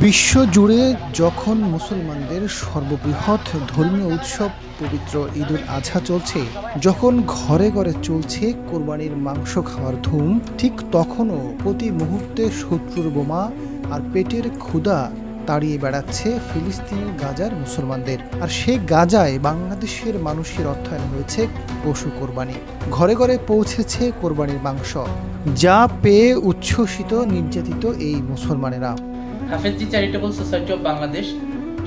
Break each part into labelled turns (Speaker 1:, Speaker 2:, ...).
Speaker 1: বিশ্বজুড়ে যখন মুসলমানদের সর্ববৃহৎ ধর্মীয় উৎসব পবিত্র ঈদুল আজহা চলছে, যখন ঘরে ঘরে চলছে কোরবানির মাংস খাওয়ার ধুম, ঠিক তখনও প্রতি মুহূর্তে শত্রুর বোমা আর পেটের ক্ষুধা তাড়িয়ে বেড়াচ্ছে ফিলিস্তিনের গাজার মুসলমানদের। আর সেই গাজায় বাংলাদেশের মানুষের অর্থায়ন হয়েছে পশু কোরবানি। ঘরে ঘরে পৌঁছেছে কোরবানির মাংস, যা পেয়ে উচ্ছ্বসিত নির্যাতিত এই মুসলমানেরা।
Speaker 2: Hafezi charitable society of Bangladesh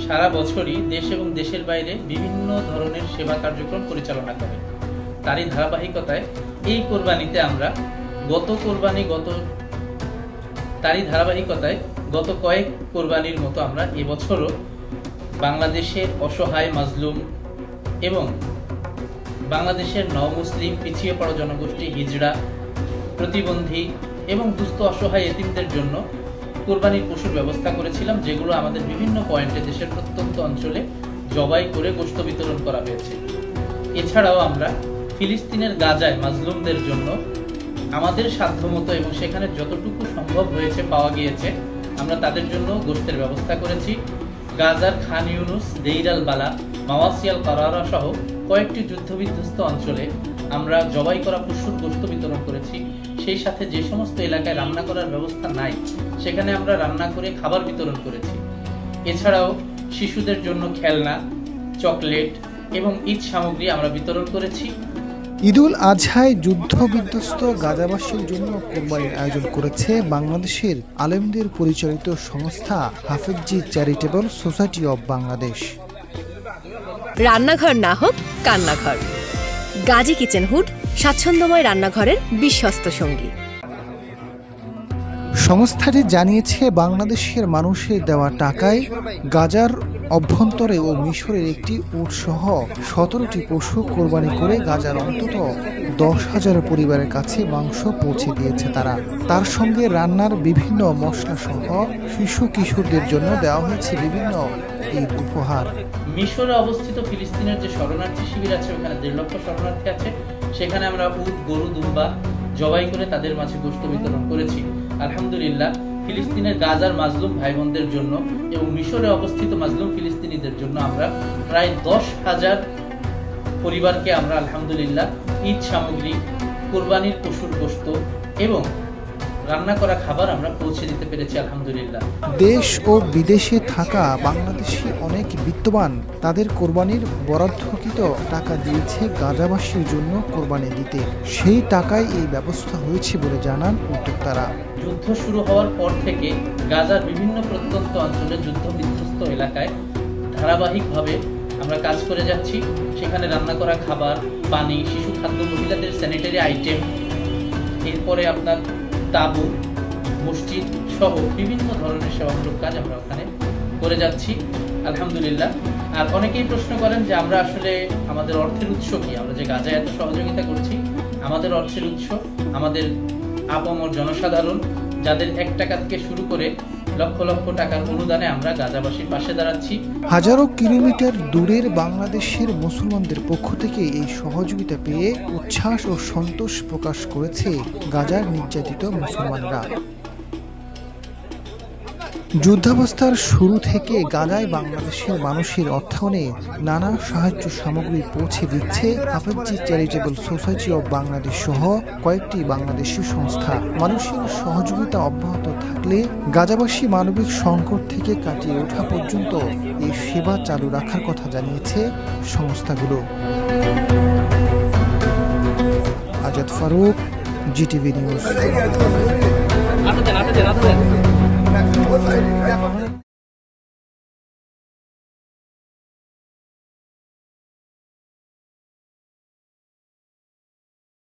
Speaker 2: সারা বছরই দেশ এবং দেশের বাইরে বিভিন্ন ধরনের সেবা কার্যক্রম পরিচালনা করে। তারই ধারাবাহিকতায় এই কোরবানিতে আমরা গত কয়েক কোরবানির মতো আমরা এবছরও বাংলাদেশের অসহায় মাজলুম এবং বাংলাদেশের নও-মুসলিম পিছিয়ে পড়া জনগোষ্ঠী, হিজড়া, প্রতিবন্ধী এবং দুস্থ অসহায় এতিমদের জন্য কোরবানির পশুর ব্যবস্থা করেছিলাম, যেগুলো আমাদের বিভিন্ন পয়েন্টে দেশের প্রত্যন্ত অঞ্চলে জবাই করে গোশত বিতরণ করা হয়েছে। এছাড়াও আমরা ফিলিস্তিনের গাজায় মাজলুমদের জন্য আমাদের সাধ্যমতো এবং সেখানে যতটুকু সম্ভব হয়েছে পাওয়া গিয়েছে আমরা তাদের জন্য গোশতের ব্যবস্থা করেছি। গাজার খান ইউনুস, দেইর আল বালা, মাওয়াসিয়াল কারারা সহ কয়েকটি যুদ্ধবিধ্বস্ত অঞ্চলে আমরা জবাই করা পশুর গোশত বিতরণ করেছি। সেই সাথে যে সমস্ত এলাকায় রান্না করার ব্যবস্থা নাই সেখানে আমরা রান্না করে খাবার বিতরণ করেছি। এছাড়াও শিশুদের জন্য খেলনা, চকলেট এবং ঈদ সামগ্রী আমরা বিতরণ করেছি।
Speaker 1: ঈদুল আজহায় যুদ্ধবিধ্বস্ত গাজাবাসীর জন্য কোরবানির আয়োজন করেছে বাংলাদেশের আলেমদের পরিচালিত সংস্থা Hafezi charitable society of Bangladesh.
Speaker 3: রান্নাঘর না হোক কান্নাঘর, গাজী কিচেন হুড স্বাচ্ছন্দ্যময় রান্নাঘরের বিশ্বস্ত সঙ্গী।
Speaker 1: সংস্থাটি জানিয়েছে, বাংলাদেশের মানুষের দেওয়া টাকায় গাজার অভ্যন্তরে ও মিশরের একটি উট সহ 17টি পশু কোরবানি করে গাজার অন্তত 10,000 পরিবারের কাছে মাংস পৌঁছে দিয়েছে তারা। তার সঙ্গে রান্নার বিভিন্ন মশলা সহ শিশু কিশোরদের জন্য দেওয়া হয়েছে বিভিন্ন ঈদ উপহার।
Speaker 2: মিশরে অবস্থিত ফিলিস্তিনের যে শরণার্থী শিবির আছে, ওখানে 1.5 লক্ষ শরণার্থী আছে, সেখানে আমরা উট, গরু, দুম্বা জবাই করে তাদের মাঝে গোশত বিতরণ করেছি। আলহামদুলিল্লাহ, ফিলিস্তিনের গাজার মাজলুম ভাই বোনদের জন্য এবং মিশরে অবস্থিত মাজলুম ফিলিস্তিনিদের জন্য আমরা প্রায় 10,000 পরিবারকে আমরা আলহামদুলিল্লাহ ঈদ সামগ্রী, কোরবানির পশুর গোশত এবং রান্না করা খাবার আমরা পৌঁছে দিতে পেরেছি আলহামদুলিল্লাহ।
Speaker 1: দেশ ও বিদেশে থাকা বাংলাদেশি অনেক বিত্তবান তাদের কোরবানির বরাদ্দকৃত টাকা দিয়েছে গাজাবাসীর জন্য কোরবানি দিতে। সেই টাকায় এই ব্যবস্থা হয়েছে বলে জানান উদ্যোক্তারা।
Speaker 2: যুদ্ধ শুরু হওয়ার পর থেকে গাজার বিভিন্ন প্রত্যন্ত অঞ্চলে যুদ্ধ বিধ্বস্ত এলাকায় ধারাবাহিকভাবে আমরা কাজ করে যাচ্ছি। সেখানে রান্না করা খাবার, পানি, শিশু খাদ্য, মহিলাদের স্যানিটারি আইটেম, এরপরে আপনার তাবু, মসজিদ সহ বিভিন্ন ধরনের সেবামূলক কাজ আমরা ওখানে করে যাচ্ছি আলহামদুলিল্লাহ। আর অনেকেই প্রশ্ন করেন যে আমরা আসলে আমাদের অর্থের উৎস কি, আমরা যে গাজায় এত সহযোগিতা করছি, আমাদের অর্থের উৎস আমাদের আপামর জনসাধারণ, যাদের 1 টাকা থেকে শুরু করে লক্ষ লক্ষ টাকার অনুদানে আমরা গাজাবাসীর পাশে দাঁড়াচ্ছি।
Speaker 1: হাজারো কিলোমিটার দূরের বাংলাদেশের মুসলমানদের পক্ষ থেকে এই সহযোগিতা পেয়ে উচ্ছ্বাস ও সন্তোষ প্রকাশ করেছে গাজার নির্যাতিত মুসলমানরা। যুদ্ধাবস্থার শুরু থেকে গাজায় বাংলাদেশের মানুষের অর্থায়নে নানা সাহায্য সামগ্রী পৌঁছে দিচ্ছে Hafezi charitable society of Bangladesh সহ কয়েকটি বাংলাদেশি সংস্থা। মানুষের সহযোগিতা অব্যাহত থাকলে গাজাবাসী মানবিক সংকট থেকে কাটিয়ে ওঠা পর্যন্ত এই সেবা চালু রাখার কথা জানিয়েছে সংস্থাগুলো। Azad Farooq, GTV news.